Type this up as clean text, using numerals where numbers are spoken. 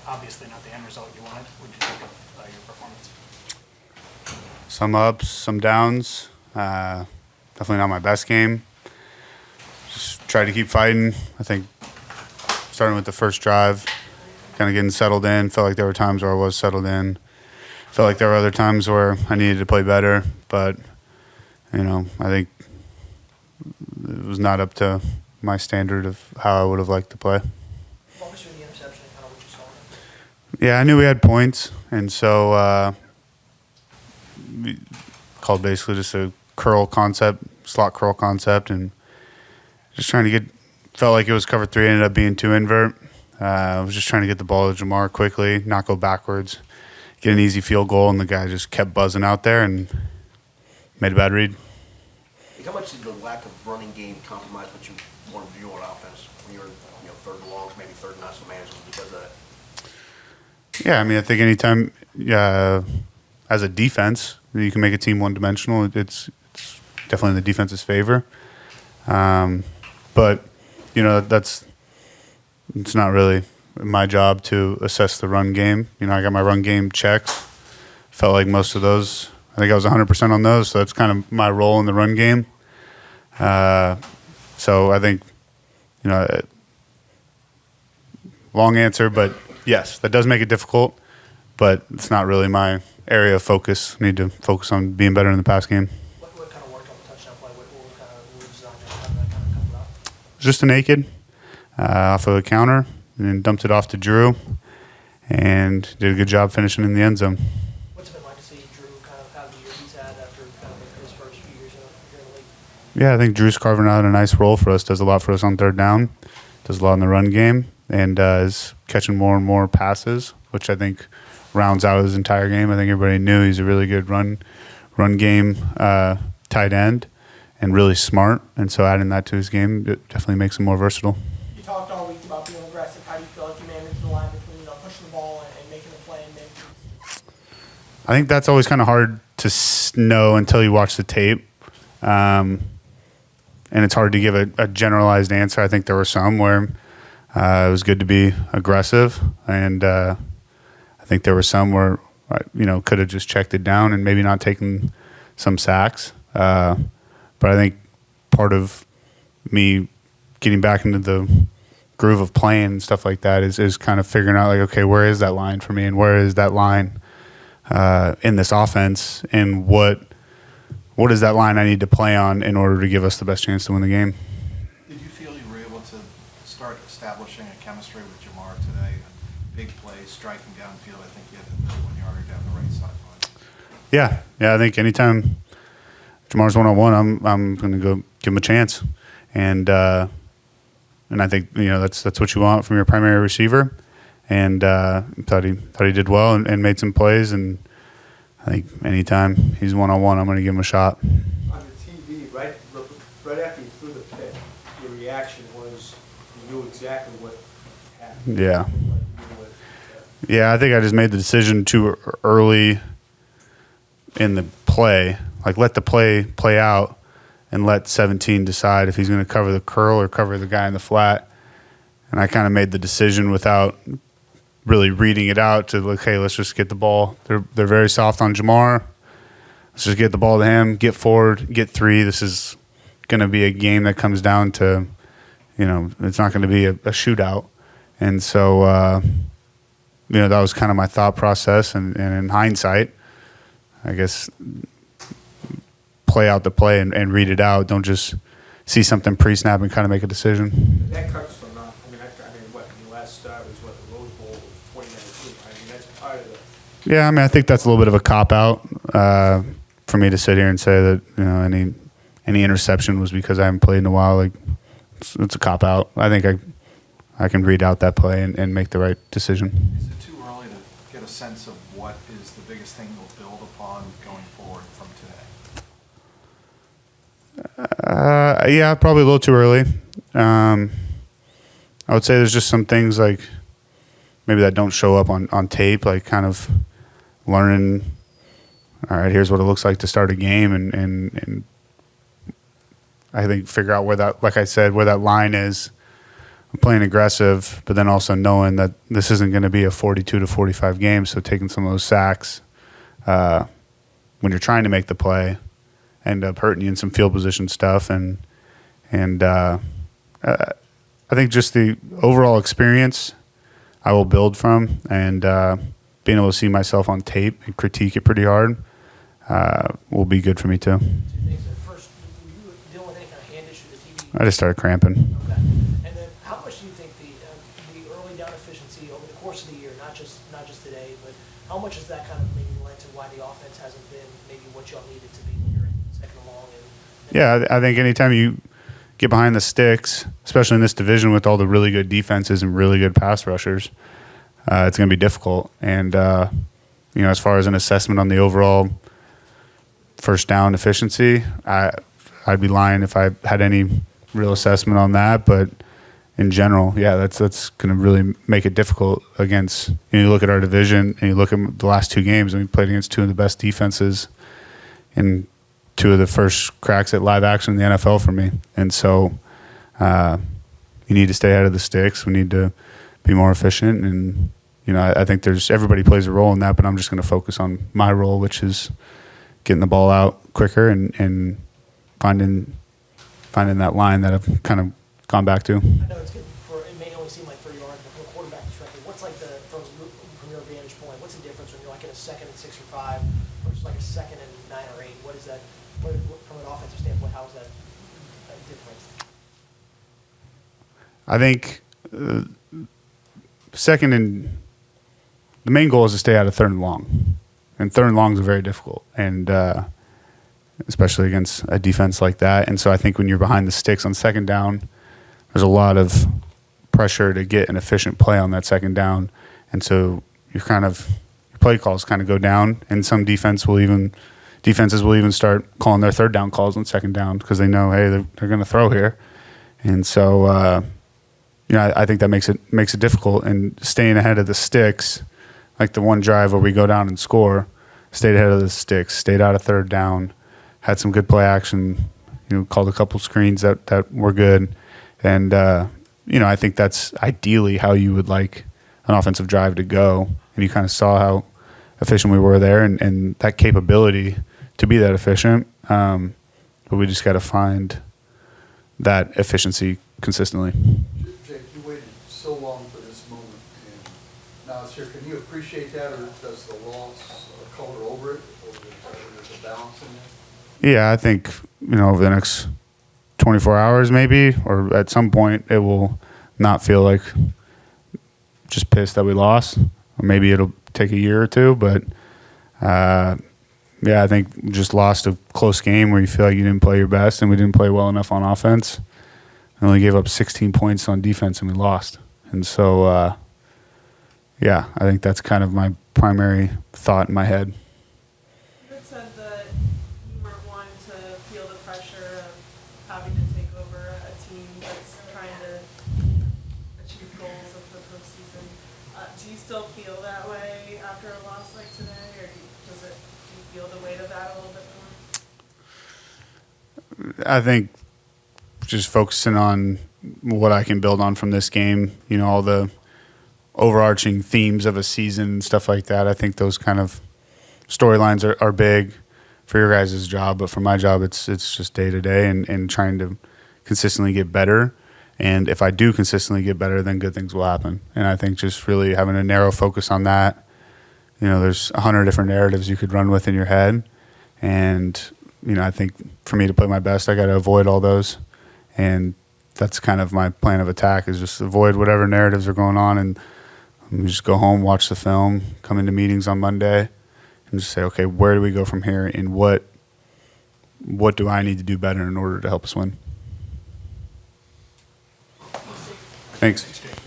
obviously not the end result you wanted. What did you think of your performance? Some ups, some downs. Definitely not my best game. Just tried to keep fighting. I think starting with the first drive, kind of getting settled in. Felt like there were times where I was settled in. Felt like there were other times where I needed to play better. But, I think it was not up to my standard of how I would have liked to play. What was the interception and kind of what you saw? Yeah, I knew we had points, and so we called basically just a slot curl concept, and just trying to felt like it was cover 3, ended up being 2 invert. I was just trying to get the ball to Jamar quickly, not go backwards, get an easy field goal, and the guy just kept buzzing out there and made a bad read. How much did the lack of running game compromise what you wanted to do on offense when you were third and longs, maybe third and not so manageable because of that? Yeah, I think anytime as a defense you can make a team one-dimensional, it's definitely in the defense's favor. But it's not really my job to assess the run game. I got my run game checks. Felt like most of those, I think I was 100% on those, so that's kind of my role in the run game. So I think, long answer, but yes, that does make it difficult, but it's not really my area of focus. I need to focus on being better in the pass game. What kind of worked on the touchdown play? What kind of moves on there? How did that kind of come about? Just a naked off of a counter, and then dumped it off to Drew, and did a good job finishing in the end zone. What's it been like to see Drew kind of have the year he's had after kind of his first few years here in the league? Yeah, I think Drew's carving out a nice role for us. Does a lot for us on third down. Does a lot in the run game, and is catching more and more passes, which I think rounds out his entire game. I think everybody knew he's a really good run game tight end and really smart. And so adding that to his game, it definitely makes him more versatile. You talked all week about being aggressive. How do you feel like you manage the line between pushing the ball and making a play and making? I think that's always kind of hard to know until you watch the tape. And it's hard to give a generalized answer. I think there were some where it was good to be aggressive, and I think there were some where could have just checked it down and maybe not taken some sacks. But I think part of me getting back into the groove of playing and stuff like that is kind of figuring out, like, okay, where is that line for me, and where is that line in this offense, and what is that line I need to play on in order to give us the best chance to win the game. Did you feel you were able to start establishing a chemistry with Jamar today? Big plays, striking downfield. I think you had the 31-yarder down the right sideline. Yeah. I think anytime Jamar's one-on-one, I'm going to go give him a chance, and I think that's what you want from your primary receiver. And thought he did well and made some plays, and I think anytime he's one-on-one, I'm going to give him a shot. On the TV, right after you threw the pick, your reaction was you knew exactly what happened. Yeah. Yeah, I think I just made the decision too early in the play. Like, let the play out and let 17 decide if he's going to cover the curl or cover the guy in the flat. And I kind of made the decision without really reading it out to, like, hey, let's just get the ball. They're very soft on Jamar. Let's just get the ball to him, get forward, get 3. This is going to be a game that comes down to, it's not going to be a shootout. And so, that was kind of my thought process. And in hindsight, I guess, play out the play and read it out. Don't just see something pre-snap and kind of make a decision. That comes from what the last start was the Rose Bowl of 2019. That's part of the. Yeah, I think that's a little bit of a cop out for me to sit here and say that any interception was because I haven't played in a while. Like, it's a cop out. I think I can read out that play and make the right decision. Is it too early to get a sense of what is the biggest thing you'll build upon going forward from today? Yeah, probably a little too early. I would say there's just some things like maybe that don't show up on tape, like kind of learning, all right, here's what it looks like to start a game, and I think figure out where that, like I said, where that line is playing aggressive, but then also knowing that this isn't going to be a 42 to 45 game. So taking some of those sacks when you're trying to make the play end up hurting you in some field position stuff. And I think just the overall experience I will build from, and being able to see myself on tape and critique it pretty hard will be good for me too. Two things. First, were you dealing with any kind of hand issue with the TV? I just started cramping. Okay. And then, how much do you think the early down efficiency over the course of the year, not just today, but how much is that kind of maybe led to why the offense hasn't been maybe what y'all needed to be when you're in second and long? Yeah, I think anytime you get behind the sticks, especially in this division with all the really good defenses and really good pass rushers, it's going to be difficult. And as far as an assessment on the overall first down efficiency, I'd be lying if I had any real assessment on that. But in general, yeah, that's going to really make it difficult against. You look at our division and you look at the last two games, and we played against two of the best defenses in two of the first cracks at live action in the NFL for me. And so you need to stay out of the sticks. We need to be more efficient. And, I think everybody plays a role in that, but I'm just going to focus on my role, which is getting the ball out quicker and finding that line that I've kind of gone back to. I know it may only seem like 3 yards, but from a quarterback perspective, what's like from your vantage point, what's the difference when you're like in a second and 6 or 5 versus like a second and 9 or 8? What is that, from an offensive standpoint, how is that different? I think the main goal is to stay out of third and long. And third and longs are very difficult, and especially against a defense like that. And so I think when you're behind the sticks on second down, there's a lot of pressure to get an efficient play on that second down. And so your play calls kind of go down, and some defenses will even start calling their third down calls on second down because they know, hey, they're going to throw here. And so I think that makes it difficult. And staying ahead of the sticks, like the one drive where we go down and score, stayed ahead of the sticks, stayed out of third down, had some good play action, called a couple screens that were good. And, I think that's ideally how you would like an offensive drive to go. And you kind of saw how efficient we were there and that capability to be that efficient. But we just got to find that efficiency consistently. Jake, you waited so long for this moment, and now it's here. Can you appreciate that, or does the loss color over it, or there's a balance in there? Yeah, I think, over the next 24 hours maybe, or at some point it will not feel like just pissed that we lost. Or maybe it'll take a year or two, but I think we just lost a close game where you feel like you didn't play your best and we didn't play well enough on offense. We only gave up 16 points on defense and we lost. And so, I think that's kind of my primary thought in my head. You had said that you weren't wanting to feel the pressure of having to take over a team that's trying to achieve goals of the postseason. Do you still feel that way after a loss like today, or do you feel the weight of that a little bit more? I think just focusing on what I can build on from this game, all the overarching themes of a season and stuff like that. I think those kind of storylines are big for your guys' job, but for my job, it's just day to day and trying to consistently get better. And if I do consistently get better, then good things will happen. And I think just really having a narrow focus on that, there's 100 different narratives you could run with in your head. And, I think for me to play my best, I got to avoid all those. And that's kind of my plan of attack, is just avoid whatever narratives are going on and just go home, watch the film, come into meetings on Monday, and just say, okay, where do we go from here, and what do I need to do better in order to help us win? Thanks.